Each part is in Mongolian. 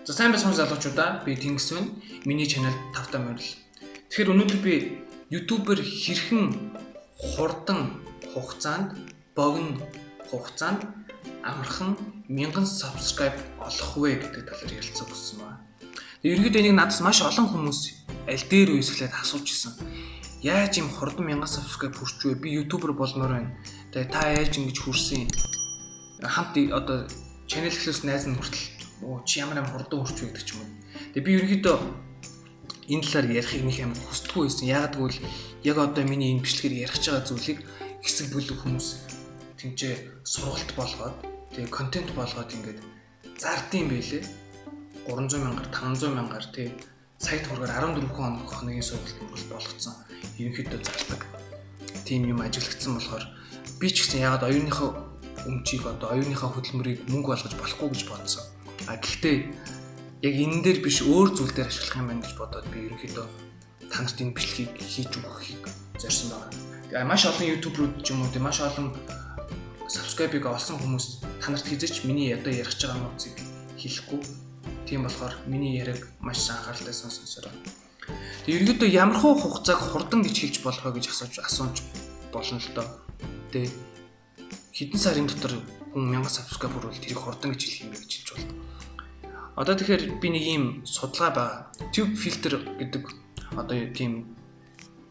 За сайн байцгаана залуучуудаа. Би Тэнгис байна. Миний чанал тавтай морил. Тэгэхээр өнөөдөр би YouTube-ээр хэрхэн хурдан хугацаанд, богино хугацаанд амархан 1000 subscribe олох вэ гэдэг талаар ярилцах гэсэн байна. Тэгээд ерөнхийдөө энийг надаас маш олон хүмүүс аль дээр үсгэлээд асууж ирсэн. Яаж юм хурдан 1000 subscribe хүрч вэ? Би YouTuber болмоор байна. Тэгээд та яаж ингэж хүрсэн юм? Хамт одоо channel эхлээс найз нь хүртэл чи ямар хурдан хүрч вэ гэдэг ч юм уу. Тэгээ би ерөнхийдөө энэ талаар ярихыг нэг амар хүсдэггүй байсан. Яагаад гэвэл яг одоо миний энэ бичлэгээр ярих байгаа зүйлийг хэсэг бүлэг хүмүүс тэнцээ сургалт болгоод тэгээ контент болгоод ингээд зардсан байлээ. 300 мянгаар 500 мянгаар тий сая төгрөгөөр 14 хоногийн сургалт болгоцсон. Ерөнхийдөө зардаг. Тим юм ажиглагдсан болохоор би ч гэсэн яагаад оюуныхаа өмчийг одоо оюуныхаа хөдөлмөрийг мөнгө болгож болохгүй гэж бодсон. Гэхдээ яг энэ дээр биш өөр зүйл дээр ашиглах юм байна гэж бодоод би ерөнхийдөө та нарт энэ бичлэгийг хийж өгөхийг зорьсон байна. Тэгээ маш олон YouTuber-ууд ч юм уу тийм маш олон subscribe-ыг олсон хүмүүс та нарт хизээч миний одоо ярих байгаа нууцыг хэлэхгүй. Тийм болохоор миний яриаг маш анхааралтай сонсороо. Тэгээ ерөнхийдөө ямар хугацааг хурдан гэж хэлж болох вэ гэж асууж болно л доо. Тэгээ хэдэн сарын дотор хүн 1000 subscribe хүрвэл тэрийг хурдан гэж хэлэх юм бэ гэж хэлж байна. Одоо тэгэхээр би нэг ийм судалгаа байгаа. Tube filter гэдэг одоо тийм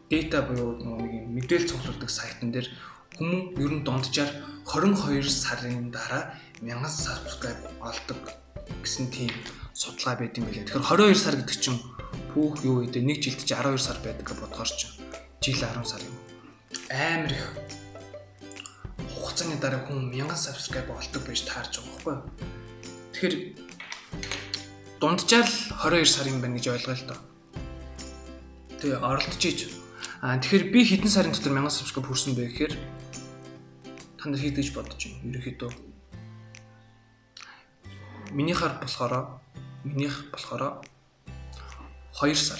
data буюу нэг мэдээлэл цуглуулдаг сайтн дээр хүмүүс ер нь дунджаар 22 сарын дараа 1000 subscribe олдог гэсэн тийм судалгаа байт юм билээ. Тэгэхээр 22 сар гэдэг чинь пүүх юу гэдэг нэг жилд чи 12 сар байдаг гэж бодохоор чинь жил 10 сар юм. Амар их хугацааны дараа хүн 1000 subscribe олдог байж таарч байгаа байхгүй юу? Тэгэхээр дунджаар 22 сар юм байна гэж ойлгоо л доо. Тэгээ оролдож ийж. Тэгэхээр би хэдэн сарын дотор 1000 subscribe хүрсэн бэ гэхээр та нар хэд гэж бодож байна? Ерөнхийдөө минийх болохоор 2 сар.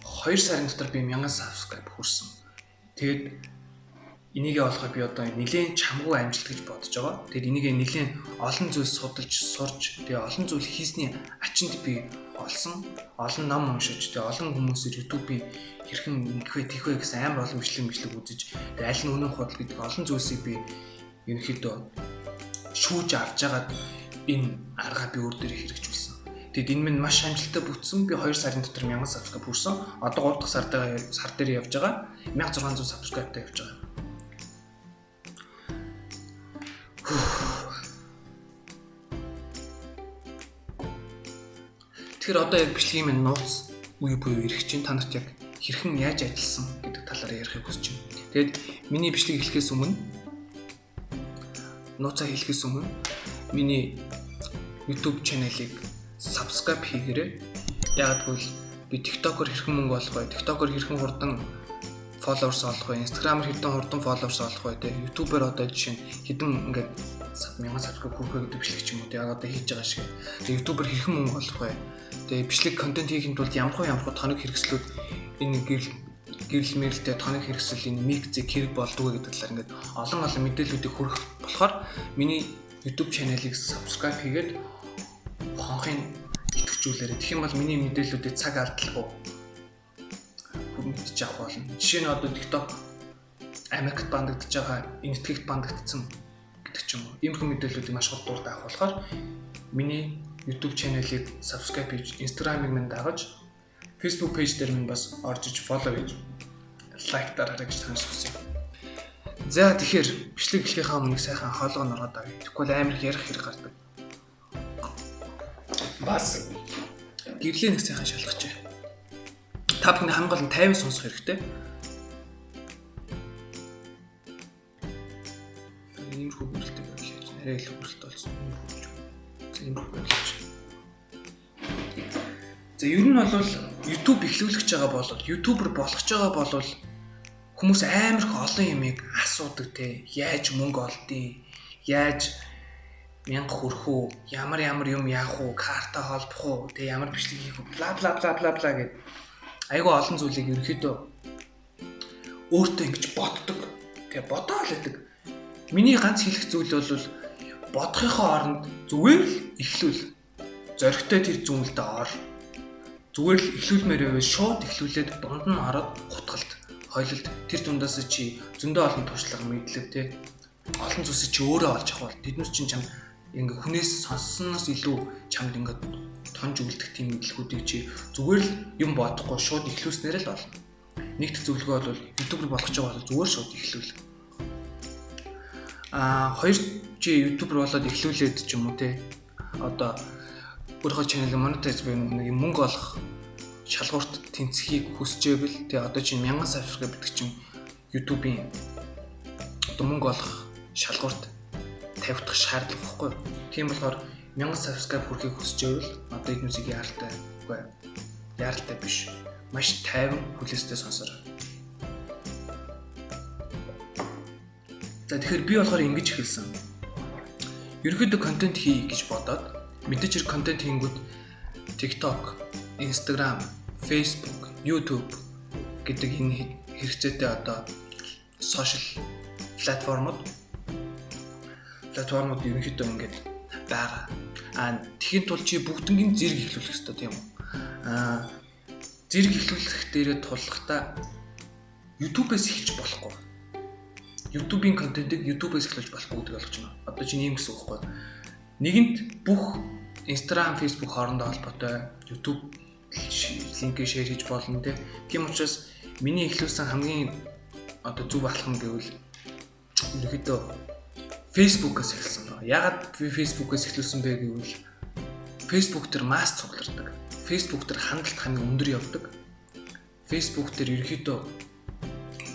2 сарын дотор би 1000 subscribe хүрсэн. Тэгээд энийг олоход би одоо нэлээд чамгүй амжилт гэж бодож байгаа. Тэгээд энийг нэлээд олон зүйл судалж, сурч, тэгээд олон зүйл хийсний ачинд би олсон. Олон ном уншиж, тэгээд олон хүмүүсээр YouTube-ийг хэрхэн ингэвэ тийхвэ гэсэн амар олон бичлэг үзэж, тэгээд аль нь үнэн худал гэдэг олон зүйлсийг би ерөнхийдөө шүүж авч агаад энэ аргаа би өөр дээрээ хэрэгжүүлсэн. Тэгээд энэ минь маш амжилттай бүтсэн. Би 2 сарын дотор 1000 subscribe хүрсэн. Одоо 3 дахь сар дээр явж байгаа. 1600 subscribe-тай явж байгаа. Тэгэхээр одоо яг бичлэгийн минь нууц үе буюу ирэх чинь та нарт яг хэрхэн яаж ажилласан гэдэг талаар ярихыг хүсэж байна. Тэгээд миний бичлэг эхлэхээс өмнө нууцаа хэлэхээс өмнө миний YouTube channel-ыг subscribe хийгээрэй. Яг гэвэл би TikTok-оор хэрхэн мөнгө олох вэ? TikTok-оор хэрхэн хурдан followers олох вэ? Instagram-аар хэдэн хурдан followers олох вэ? Тэгээд YouTube-аар одоо жишээ нь хэдэн ингээд 1000 subscribe хүрэх гэдэг бичлэг ч юм уу. Яг одоо хийж байгаа шиг. Тэгээд YouTube-аар хэрхэн мөнгө олох вэ? Тэгээд бичлэг контент хийхэд бол ямар тоног хэрэгслүүд энэ гэрэл мэрэлтэй тоног хэрэгсэл энэ микзэг хэрэг болдгоо гэдэг талаар ингээд олон мэдээллүүдийг хүргэх болохоор миний YouTube channel-ыг subscribe хийгээд хонхын идэвхжүүлээрэй. Тэгэх юм бол миний мэдээллүүдийг цаг алдалгүй мэдчих авах болно. Жишээ нь одоо TikTok Америкт бандагдж байгаа, энэтхэгт бандагдсан гэдэг ч юм уу. Иймэрхүү мэдээллүүдийг маш хурд авах болохоор миний YouTube channel-ыг subscribe хийж, Instagram-ыг минь дагаж, Facebook page дээр минь бас орж иж follow хийж, like дараарай гэж танаас хүсье. За тэгэхээр бичлэг эхлэхээ өмнө сайхан хоолой нороод авъя. Тэгвэл амар их ярих хэрэг гардаг. Бас гэрлээ нэг сайхан шалгачаа. Та бүхэн хамгийн гол нь тайван сонсох хэрэгтэй. Иймэрхүү бүрэлдэхүүн хийж, нэрээ их бүрэлдэхүүн болсон. За ер нь бол YouTube эхлүүлж байгаа бол YouTuber болох ч байгаа бол хүмүүс амар их олон юмыг асуудаг те. Яаж мөнгө олдъё? Яаж 1000 хүрэх үү? Ямар юм яах уу? Карта холбох уу? Тэ ямар бичлэг хийх үү? Бла гэд. Айгүй олон зүйлийг ерөөхдөө өөртөө ингэж боддог. Тэгээ бодоол байдаг. Миний ганц хэлэх зүйл бол бодохынхоо оронд зүгээр л эхлүүл. зоригтой тэр зүйлдээ ор. Зүгээр л эхлүүлмээр байвал шууд эхлүүлээд дунд нь ороод хутгалт, хойлолт тэр дундаас чи зөндөө олон туршлага мэдлэг те олон зүйлсийг чи өөрөө олж авах бол тэднээс чинь чам ингээ хүнээс сонссоноос илүү чамд ингээ тонж үлдэх тийм мэдлгүүдийг чи зүгээр л юм бодохгүй шууд эхлүүлснээр л болно. Нэгт зөвлөгөө бол ютубер болох ч байгаа бол зүгээр шууд эхлүүл. Хоёр чи ютубер болоод эхлүүлээд ч юм уу те одоо өөрийнхөө чаналыг монетайз буюу нэг мөнгө олох шалгуурт тэнцэхийг хүсчээвэл те одоо чинь 1000 сабскрайб гэдэг чинь ютубын одоо мөнгө олох шалгуурт тавигдах шаардлага байхгүй. Тийм болохоор 1000 сабскрайб хүрэхийг хүсчээвэл одоо эднүсийг яаралтай биш. Маш тайван хүлээстэй сонсороо. За тэгэхээр би болохоор ингэж хэлсэн. Ерөнхийдөө контент хий гэж бодоод мэдээж хэрэг контент хийнгүүт TikTok, Instagram, Facebook, YouTube гэдэг энэ хэрэгцээтэй одоо сошиал платформуд ерөнхийдөө ингэж байгаа. Тэгэхэд тул чи бүгднийг зэрэг эхлүүлэх хэрэгтэй тийм үү? Зэрэг эхлүүлэх дээрээ тулахдаа YouTube-ээс эхэлж болохгүй. YouTube-ийн контентыг YouTube-ээс эхлүүлж болохгүй гэдэг ойлгож байна. Одоо чи ийм гэсэн үг байхгүй. Нэгэнт бүх Instagram, Facebook хоорондоо холбоотой YouTube линкээ шеэр хийж болно тийм учраас миний эхлүүлсэн хамгийн одоо зөв алхам гэвэл ерөнхийдөө Facebook-аас эхэлсэн байна. Яагаад би Facebook-аас эхлүүлсэн бэ гэвэл Facebook дээр масс цуглардаг. Facebook дээр хандлт хамгийн өндөр явдаг. Facebook дээр ерөнхийдөө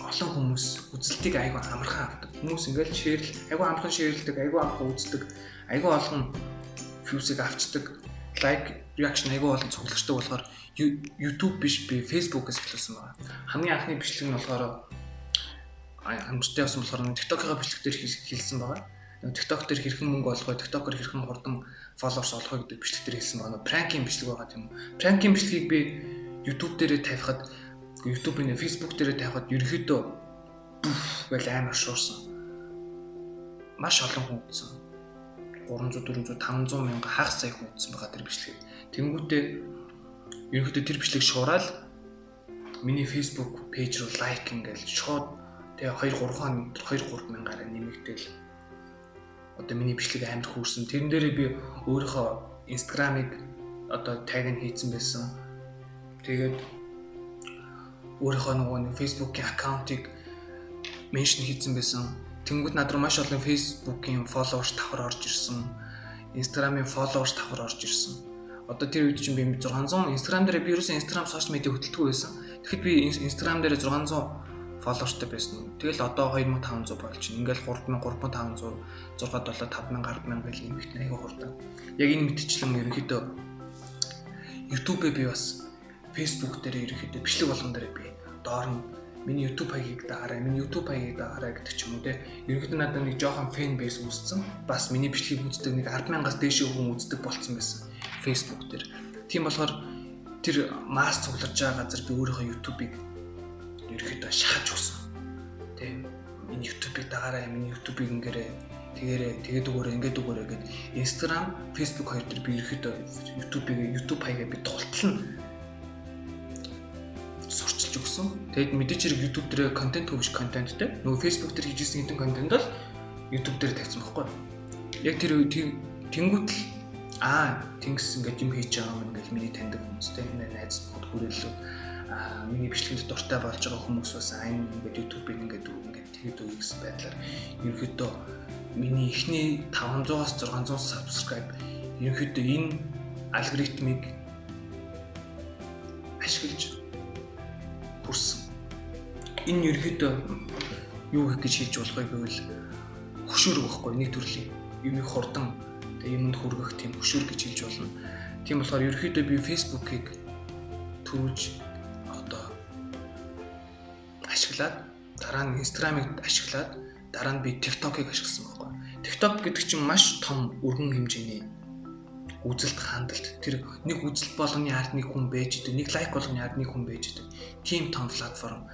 олон хүмүүс үзэлтийг айгүй амархан авдаг. Хүмүүс ингээл шеэрл, айгүй амархан шеэрлдэг, айгүй амархан үздэг, айгүй олон views-ыг авчдаг, like, reaction айгүй олон цуглагчдаг болохоор YouTube биш би Facebook-аас эхлүүлсэн байна. Хамгийн анхны бичлэг нь болохоор амжилттай явсан болохоор TikTok-ийн бичлэг дээр хэлсэн байгаа. TikTok дээр хэрхэн мөнгө олох вэ? TikTok-оор хэрхэн хурдан followers олох вэ гэдэг бичлэг дээр хэлсэн байна. Prank-ийн бичлэг байгаа тийм үү? Prank-ийн бичлэгийг би YouTube дээрээ тавихад YouTube-ийн Facebook дээрээ тавихад ерөнхийдөө гэл амар шуурсан. Маш олон хүн үзсэн. 300, 400, 500 мянга хагас сая хүн үзсэн байгаа тэр бичлэгийг. Тэнгүүтээ ерөнхийдөө тэр бичлэгийг шуураад миний Facebook пэйж руу лайк ингээл шууд тэгээ 2-3 мянгаар нэмэгдээл. Одоо миний бичлэг амар хүүрсэн. Тэрэн дээрээ би өөрийнхөө Instagram-ыг одоо таг нь хийцэн байсан. Тэгээд өөрийнхөө нөгөө Facebook-ийн аккаунтыг меншн хийцэн байсан. Тэнгүүд над руу маш олон Facebook-ийн followers давхар орж ирсэн. Instagram-ийн followers давхар орж ирсэн. Одоо тэр үед чинь би 600 Instagram дээр би ерөөсөн Instagram social media хөтэлдэггүй байсан. Тэгэхэд би Instagram дээр 600 followers-тай байсан. Тэгэл одоо 2500 болчихно. Ингээл 3000, 3500, 6, 7, 5000, 100000 гэл нэмэгдэн аяга хурдан. Яг энэ мэдчлэн ерөнхийдөө YouTube-ээ би бас Facebook дээр ерөнхийдөө бичлэг болгон дээр би доор нь миний YouTube хаягийг дагаарай гэдэг ч юм уу те. Ерөнхийдөө надад нэг жоохон fan base үүссэн. Бас миний бичлэгийг үздэг нэг 100000-аас дээш хүн үздэг болцсон байсан Facebook дээр. Тийм болохоор тэр масс цугларч байгаа газар би өөрийнхөө YouTube-ыг ерөөхдөө шахаж uuсан. Тийм миний YouTube-ыг дагаарай, миний YouTube-ыг тэгээд ингээд өгөөрэй гэд Instagram, Facebook хоёр дээр би ерөөхдөө YouTube хаягаа би тултална сурчилж өгсөн. Тэгээд мэдээч хэрэг YouTube дээр контент хөвш контенттэй. Нөгөө Facebook дээр хийжсэн хэдэн контент бол YouTube дээр тавьсан байхгүй. Яг тэр тэнгуутл тэнгис ингээд юм хийж байгаа юм ингээд миний таньдаг хүмүүстэй найз нөхөд хүрээлээ. Миний бичлэгэнд дуртай болж байгаа хүмүүс бас ингээд YouTube-ыг ингээд тэгээд үе гэсэн байдлаар ерөөхдөө миний эхний 500-аас 600 subscribe ерөөхдөө энэ алгоритмыг ашиглаж хүрсэн. Энэ ерөөхдөө юу хийх гэж хийж болох вэ гэвэл хөшөөрөх байхгүй нэг төрлийн юмыг хурдан юмд хүргэх тийм хөшөөр гэж хэлж болно. Тийм болохоор ерөөхдөө би Facebook-ыг төрүүлж ашиглаад дараа нь Instagram-ыг ашиглаад дараа нь би TikTok-ыг ашигласан байхгүй. TikTok гэдэг чинь маш том өргөн хэмжээний үзэлт хандлт. Тэр нэг үзэлт болгоны ард нэг хүн байж идэг, нэг лайк болгоны ард нэг хүн байж идэг. Тийм том платформ.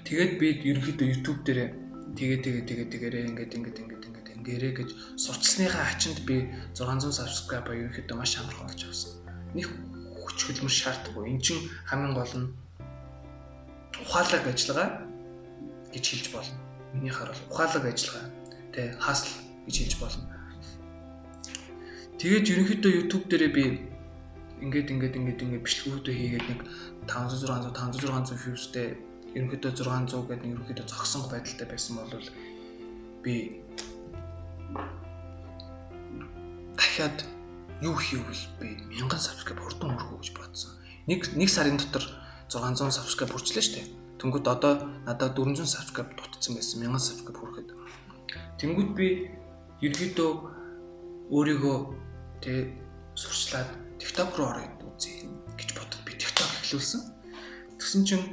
Тэгээд би ерөнхийдөө YouTube дээр тэгээд ингээд ингээрэй гэж сурчсныхаа ачинд би 600 subscribe ерөнхийдөө маш амархан олж авсан. Нэг хүч хөдөлмөр шаардахгүй. Энд чинь хамгийн гол нь ухаалаг ажиллагаа гэж хэлж болно. Миний хараад ухаалаг ажиллагаа тэ хасл гэж хэлж болно. Тэгээд ерөнхийдөө YouTube дээрээ би ингээд бичлэгүүдээ хийгээд нэг 500 viewsтэй ерөнхийдөө 600 гэдэг нэг ерөнхийдөө зогсон байдалтай байсан бол би дахиад юу хийвэл би 1000 subscribe хурдан хүрэх гэж бодсон. Нэг сарын дотор 600 subscribe хүрчлээ шүү дээ. Тэнгүүд одоо надад 400 subscribe дутцсан байсан 1000 subscribe хүрэхэд. Тэнгүүд би ерөнхийдөө өөрийгөө тэ сурчлаад TikTok руу ороод үзье гэж бодод би TikTok эхлүүлсэн. Тэгсэн чинь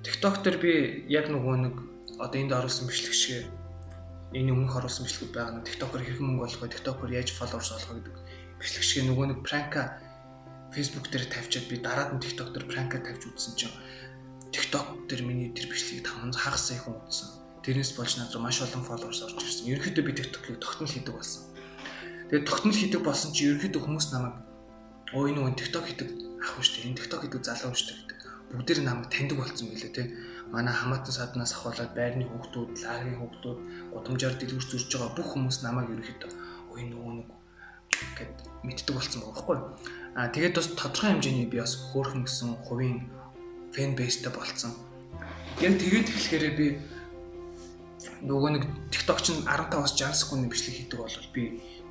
TikTok дээр би яг нөгөө нэг одоо энд оруулсан бичлэг шиг энэ өмнөх оруулсан бичлэгүүд байгаа нь TikTok-оор хэрхэн мөнгө олох вэ, TikTok-оор яаж followers олох гэдэг бичлэг шиг нөгөө нэг пранка Facebook дээр тавьчаад би дараад нь TikTok дээр пранка тавьж үзсэн чинь TikTok дээр миний тэр бичлэгийг 500 хагас сая хүн үзсэн. Тэрнээс болж надад маш олон followers орж ирсэн. Ерөнхийдөө би TikTok-ийг тогтмол хийдэг болсон. Тэгээд тогтмол хийдэг болсон чи ерөнхийдөө хүмүүс намайг өө энэ хүн TikTok хийдэг ах шүү дээ. Энэ TikTok хийдэг залуу шүү дээ гэдэг. Бүгдээр намайг таньдаг болсон байлээ те. Манай хамаатан саднаас ахуулаад байрны хүүхдүүд, лагерийн хүүхдүүд, гудамжаар дэлгүүр зурж байгаа бүх хүмүүс намайг ерөнхийдөө өө энэ нөгөө нэг гэд мэддэг болсон байгаа байхгүй. Тэгээд бас тодорхой хэмжээний би бас хөөрхөн гэсэн хувийн фэн бейстэй болцсон. Яг тэгээд эхлэхээр би нөгөө нэг TikTok чинь 15-аас 60 секундын бичлэг хийдэг бол би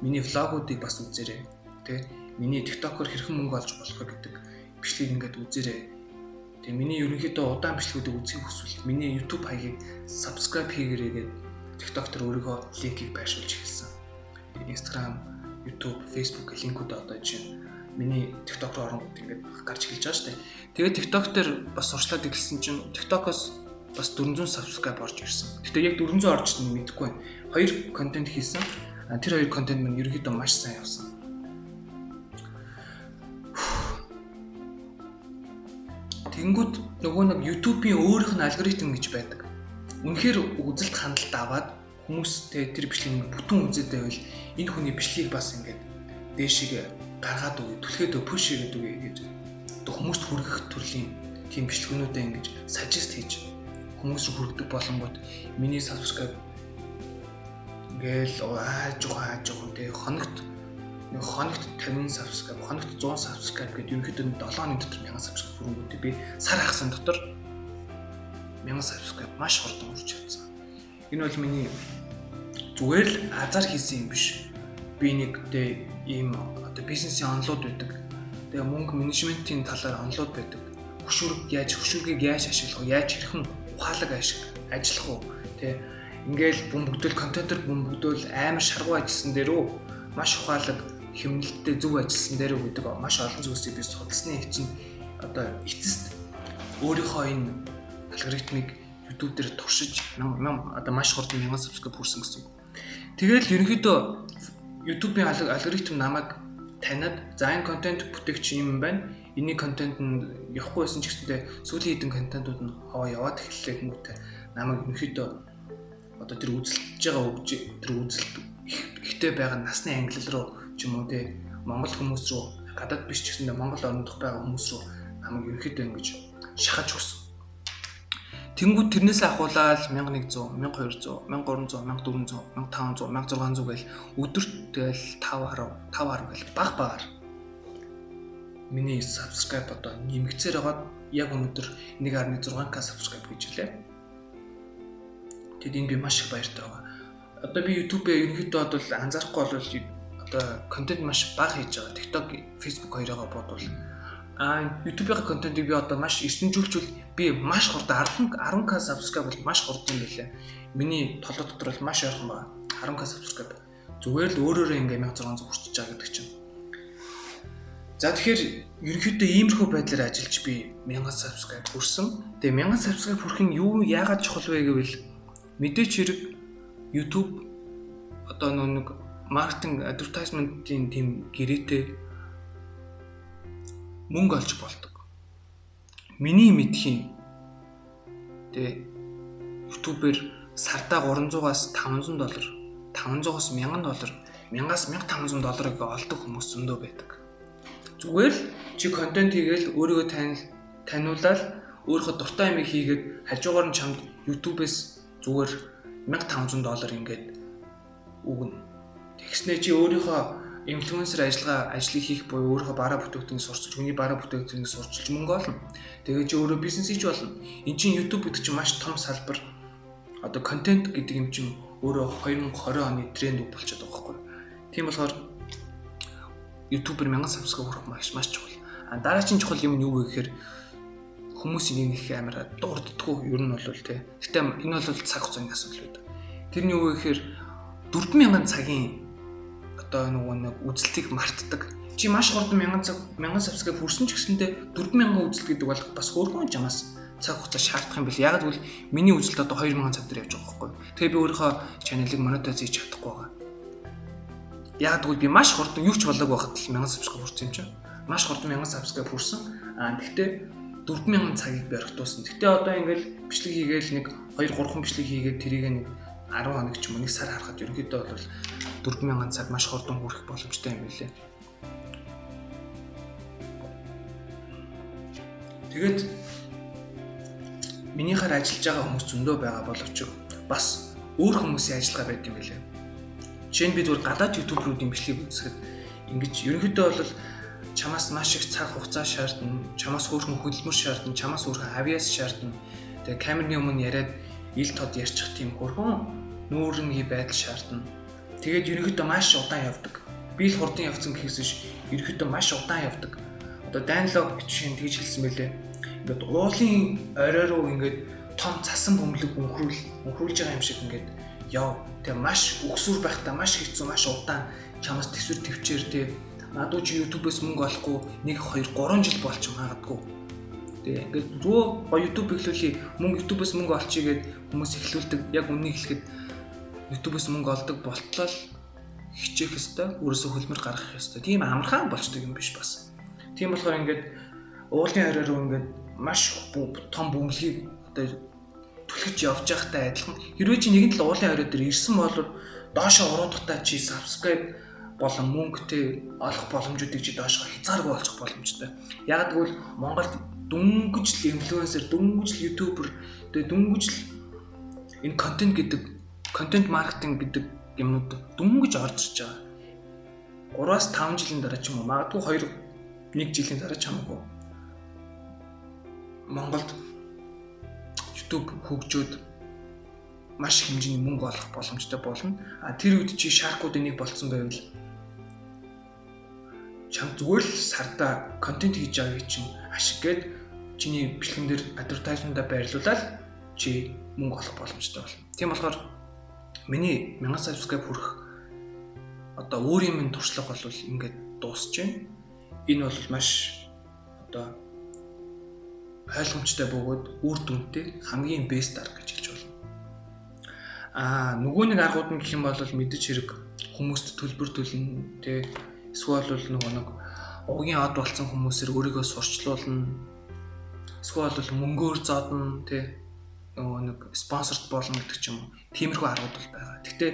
миний влогуудыг бас үзээрэй. Тэ миний TikTok-оор хэрхэн мөнгө олж болох вэ гэдэг бичлэгийг ингээд үзээрэй. Тэгээ миний ерөнхийдөө удаан бичлэгүүдийг үзхийг хүсвэл миний YouTube хаягийг subscribe хийгээрэй гэдэг TikTok дээр өөрийнхөө линкийг байршуулж эхэлсэн. Instagram, YouTube, Facebook линкүүд одоо чинь миний TikTok руу оронгууд ингээд гарч эхэлж байгаа шүү дээ. Тэгээд TikTok дээр бас сурчлаад эхэлсэн чинь TikTok-оос бас 400 subscribe орж ирсэн. Гэтэ яг 400 орж ирсэн нь мэдэхгүй байна. 2 контент хийсэн. Тэр 2 контент минь ерөнхийдөө маш сайн явсан. Тэнгүүд нөгөө нэг YouTube-ийн өөрийнх нь алгоритм гэж байдаг. Үнэхээр үзэлт хандлт аваад хүмүүстэй тэр бичлэгийг бүтэн үзээд байвал энэ хүний бичлэгийг бас ингээд дээшээ гаргаад өгье, түлхээд push хийгээд өгье гэж хүмүүст хүргэх төрлийн тийм бичлэгнүүдээ ингэж suggest хийж хүмүүс рүү хүргэдэг болонгууд миний subscribe гээл ааж байгаа тий хоногт 50 subscribe, хоногт 100 subscribe гэдэг ерөнхийдөө 7 хоногийн дотор 1000 subscribe хүргэнүүд би сар хагасан дотор 1000 subscribe маш хурдан хүрч чадсан. Энэ бол миний зүгээр л азар хийсэн юм биш. Би нэг тэ ийм одоо бизнесийн онлууд байдаг. Тэгээ мөнгө менежментийн талаар онлууд байдаг. Хөшүүргийг яаж ашиглах вэ? Яаж хэрхэн ухаалаг ажиллах вэ? Тэ ингээл бөмбөгдөл контентер бөмбөгдөл амар шаргуу ажилласан дээрөө маш ухаалаг хэмнэлттэй зөв ажилласан дээрөө гэдэг маш олон зүйлсийг би судалсны чинь одоо эцэст өөрийнхөө энэ алгоритмыг YouTube дээр туршиж одоо маш хурдан 1000 subscribe хүрсэн гэсэн. Тэгэл ерөнхийдөө YouTube-ийн алгоритм намайг таниад за энэ контент бүтээгч юм байна. Энийг контент нь явахгүй байсан ч гэсэндээ сүүлийн хэдэн контентууд нь хаваа яваад эхэллээ хүмүүстээ намайг ерөнхийдөө одоо тэр үзэлж байгаа тэр үзэлт ихтэй байгаа насны англи руу ч юм уу те Монгол хүмүүс рүү гадаад биш ч гэсэндээ Монгол орнд байгаа хүмүүс рүү намайг ерөнхийдөө ингэж шахаж өгсөн. Тэнгүүд тэрнээс ахуулаад 1100, 1200, 1300, 1400, 1500, 1600 гээл өдөрт тэгэл 5 гээл баг миний subscribe одоо нэмэгцээр байгаа яг өнөөдөр 1.6k subscribe гэж хэлээ. Тэгэд энэ би маш их баяртай байгаа. Одоо би YouTube-ээ ерөнхийдөө бол анзаарахгүй бол одоо контент маш бага хийж байгаа. TikTok, Facebook хоёроо бодвол YouTube-ийн контентыг би одоо маш эрдэмжүүлчихвэл би маш хурдан 10k subscribe бол маш хурдан юм билээ. Миний толгой дотор бол маш ойрхон байна. 10k subscribe. Зүгээр л өөрөөрөө ингээ 1600 хүрчихэж байгаа гэдэг чинь. За тэгэхээр ерөнхийдөө иймэрхүү байдлаар ажиллаж би 1000 subscribe хүрсэн. Тэгээ 1000 subscribe хүрэхин юу яагаад чухал вэ гэвэл мэдээч хэрэг YouTube одоо нэг маркетинг advertisement-ийн тийм гэрээтэй мөнгө олж болдог. Миний мэдхийн тэгээ YouTube-ээр сардаа $300-аас $500 500-аас $1000, $1000-аас $1500 олдог хүмүүс зөндөө байдаг. Зүгээр л чи контент хийгээл өөрийгөө таниулаад өөрийнхөө дуртай юмыг хийгээд хажуугаар нь чамд YouTube-ээс зүгээр $1500 ингээд өгнө. Тэгснэ чи өөрийнхөө инфлюенсер ажлыг хийх буюу өөрийнхөө бараа бүтээгдэхүүнийг сурч, хүний бараа бүтээгдэхүүнийг сурчилж мөнгө олно. Тэгээ чи өөрөө бизнес хийж болно. Энд чинь YouTube гэдэг чинь маш том салбар. Одоо контент гэдэг юм чинь өөрөө 2020 оны тренд болчиход байгаа байхгүй. Тийм болохоор YouTube-ээр 1000 subscribe хүрэх маш чухал. Дараагийн чухал юм нь юу вэ гэхээр хүмүүсийн нэг амар дурддаггүй ер нь бол тий. Гэтэ энэ бол цаг хугацааны асуудал байдаг. Тэр нь юу вэ гэхээр 4000 цагийн одоо нэг үзэлтийг мартдаг. Чи маш хурдан 1000 subscribe хүрсэн ч гэсэндээ 4000 үзэлт гэдэг бол бас хөөрхөн жамаас цаг хугацаа шаардах юм бэл. Яг гэвэл миний үзэлт одоо 2000 цаг дээр явж байгаа байхгүй. Тэгээ би өөрийнхөө чаналыг монетайз хийж чадахгүй байгаа. Яг гэвэл би маш хурдан юу ч болоогүй байхад л 1000 subscribe хүрсэн юм чинь. Маш хурдан 1000 subscribe хүрсэн. Гэхдээ 4000 цагийг би орхитуулсан. Гэхдээ одоо ингээл бичлэг хийгээл нэг 2-3 бичлэг хийгээд тэрийг нэг 10 хоног ч юм уу нэг сар харахад ерөнхийдөө бол 4000 цаг маш хурдан хүрэх боломжтой юм билээ. Тэгээд минийхээр ажиллаж байгаа хүмүүс зөндөө байгаа боловч бас өөр хүмүүсийн ажиллагаа байд юм билээ. Жишээ нь би зүгээр гадаад YouTube-руудын бичлэгийг үзэхэд ингэж ерөнхийдөө бол чамаас маш их цаг хугацаа шаардна, чамаас хөөрхөн хөдөлмөр шаардна, чамаас хөөрхөн авиас шаардна. Тэгээ камерны өмнө яриад ил тод ярьчих тийм хөөрхөн нүүрний байдал шаардна. Тэгээд ерөнхийдөө маш удаан явдаг. Би л хурдан явцсан гэхээс биш, ерөнхийдөө маш удаан явдаг. Одоо дайнлог жишээ нь тэгж хэлсэн байлээ. Ингээд уулын орой руу ингээд том цасан бөмбөлөг өнхрүүлж байгаа юм шиг ингээд яв. Тэгээ маш өгсүр байхдаа маш хэцүү, маш удаан чамаас төсвөр төвчээр тэгээ надад чи YouTube-ээс мөнгө олохгүй 1 2 3 жил болчих магадгүй. Тэгээ ингээд руу YouTube эхлүүлээ мөнгө YouTube-ээс мөнгө олчихъя гэд хүмүүс эхлүүлдэг. Яг үннийг хэлэхэд YouTube-ээс мөнгө олдог болтлоо хичээх ёстой, өөрөөсөө хөлмөр гаргах ёстой. Тийм амархан болчдөг юм биш бас. Тийм болохоор ингээд уулын орой руу ингээд маш том бөмбөлгийг одоо түлхэж явж байхтай адилхан. Хэрвээ чи нэгэн л уулын орой дээр ирсэн бол доошоо уруудахтаа чи subscribe болон мөнгөтэй олох боломжуудыг чи доошоо хязгааргүй олчих боломжтой. Яг гэвэл Монголд дөнгөж л инфлюенсер, дөнгөж л ютубер, тэгээ дөнгөж л энэ контент маркетинг гэдэг юмнууд дөнгөж орж ирж байгаа. 3-5 жилийн дараа ч юм уу, магадгүй 1 жилийн дараа ч хамаагүй. Монголд YouTube хөгжөөд маш их хэмжээний мөнгө олох боломжтой болно. Тэр үед чи шаркуудын нэг болцсон байвал чам зүгээр л сарда контент хийж байгааг чинь ашиглаад чиний бичлэгэн дээр адвертайзментаа байрлуулаад чи мөнгө олох боломжтой болно. Тийм болохоор миний 1000 subscribe хүрэх одоо өөрийн минь туршлага бол ингээд дуусч байна. Энэ бол маш одоо ойлгомжтой бөгөөд үр дүнтэй хамгийн best арга гэж хэлж болно. Нөгөө нэг аргууд нь гэх юм бол мэдээж хэрэг хүмүүст төлбөр төлнө, тэ эсвэл нөгөө нэг угийн од болсон хүмүүсээр өөрийгөө сурчлуулна. Эсвэл мөнгөөр зоодно, тэ нөгөө нэг спонсорт болно гэдэг ч юм уу. Тиймэрхүү аргууд бол байгаа. Гэхдээ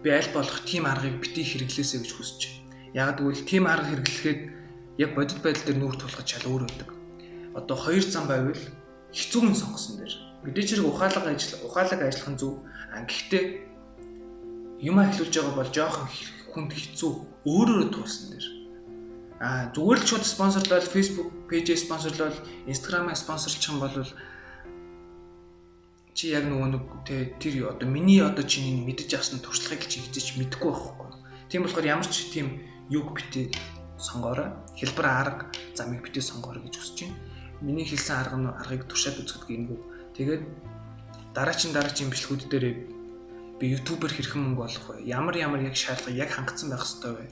би аль болох тийм аргыг битгий хэрэглээсэй гэж хүсэж байна. Яг гэвэл тийм арга хэрэглэхэд яг бодит байдал дээр нүүр тулахад шал өөр байдаг. Одоо 2 зам байвал хэцүүн сонгосон дээр. Мэдээж хэрэг ухаалаг ажиллах нь зөв. Гэхдээ юм ахиулж байгаа бол жоохон хүнд хэцүү өөрөөрөө туулсан дээр. Зүгээр л шууд спонсорлол, Facebook пэйжээ спонсорлол, Instagram-аа спонсорлчих юм бол чи яг нөгөө нэг тэр одоо миний одоо чиний мэдэж авсан туршлагыг чи хийж мэдэхгүй байхгүй. Тийм болохоор ямар ч тийм юг битээ сонгоорой. Хэлбэр арга замыг битээ сонгоорой гэж хүсэж байна. Миний хэлсэн аргыг туршаад үзэх гэнгүй. Тэгээд дараагийн бичлэгүүд дээр би ютубер хэрхэн мөнгө олох вэ? Ямар яг шаардлага яг хангацсан байх ёстой вэ?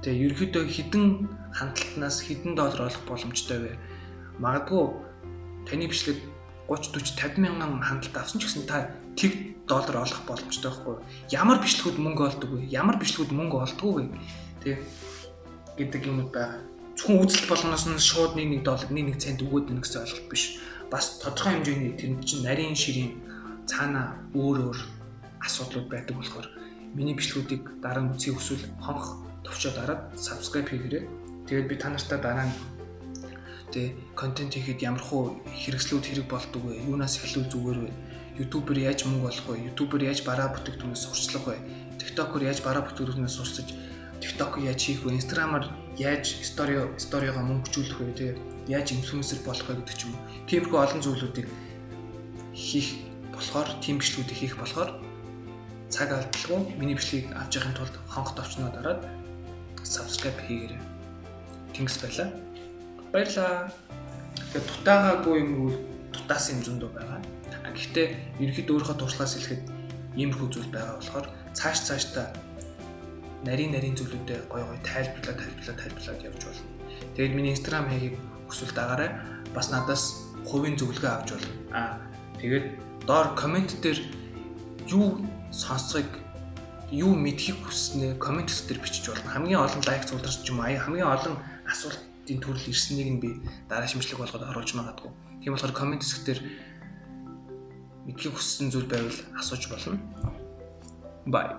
Тэгээ ерөнхийдөө хэдэн хандлтнаас хэдэн доллар олох боломжтой вэ? Магадгүй таны бичлэг 30 40 50 мянган хандлт авсан ч гэсэн та тэг доллар олох боломжтой байхгүй юу? Ямар бичлэгүүд мөнгө олдог вэ? Ямар бичлэгүүд мөнгө олдгүй вэ? Тэг гэдэг юм байна. Зөвхөн үзэлт болгоноос нь шууд $1 1 цент өгөөд байна гэсэн ойлголт биш. Бас тодорхой хэмжээний тэр чинь нарийн ширийн цаана өөр асуудлууд байдаг болохоор миний бичлэгүүдийг дараа нь үзхийг хүсвэл хонх товчоо дараад subscribe хийгээрэй. Тэгээд би та нартай дараа нь контент хийхэд ямархуу хэрэгслүүд хэрэг болдог вэ? Юунаас эхлүүл зүгээр вэ? YouTuber яаж мөнгө олох вэ? YouTuber яаж бараа бүтээгдэхүүнээс сурчлах вэ? TikToker яаж бараа бүтээгдэхүүнээс сурч TikTok яаж хийх вэ? Instagram-аар яаж сториогоо мөнгөжүүлэх вэ? Тэ яаж инфлюенсер болох вэ гэдэг ч юм уу. Тиймэрхүү олон зүйлүүдийг хийх болохоор, тийм бичлэгүүдийг хийх болохоор цаг алдалгүй миний бичлэгийг авч явахын тулд хонх товчноо дараад subscribe хийгээрэй. Тэнгис байлаа. Баярлалаа. Тэгэхээр дутаагаагүй юм уу? Дутаас юм зөндөө байгаа. Гэхдээ ерөнхийдөө өөрийнхөө туршлагаас хэлэхэд иймэрхүү зүйл байгаа болохоор цаашдаа нарийн зүйлүүдэд гой тайлбарлаад явж болно. Тэгээд миний Instagram хаягийг хүсвэл дагаарай. Бас надаас хувийн зөвлөгөө авч болно. Тэгээд доор комент дээр юу сонсохыг, юу мэдхийг хүснэ комент дээр бичиж болно. Хамгийн олон лайк зулдарч ч юм уу, хамгийн олон асуултын төрөл ирснийг нь би дараа шимжлэг болгоод оруулж магадгүй. Тийм болохоор комент хэсгээр мэдхийг хүссэн зүйл байвал асууж болно. Bye.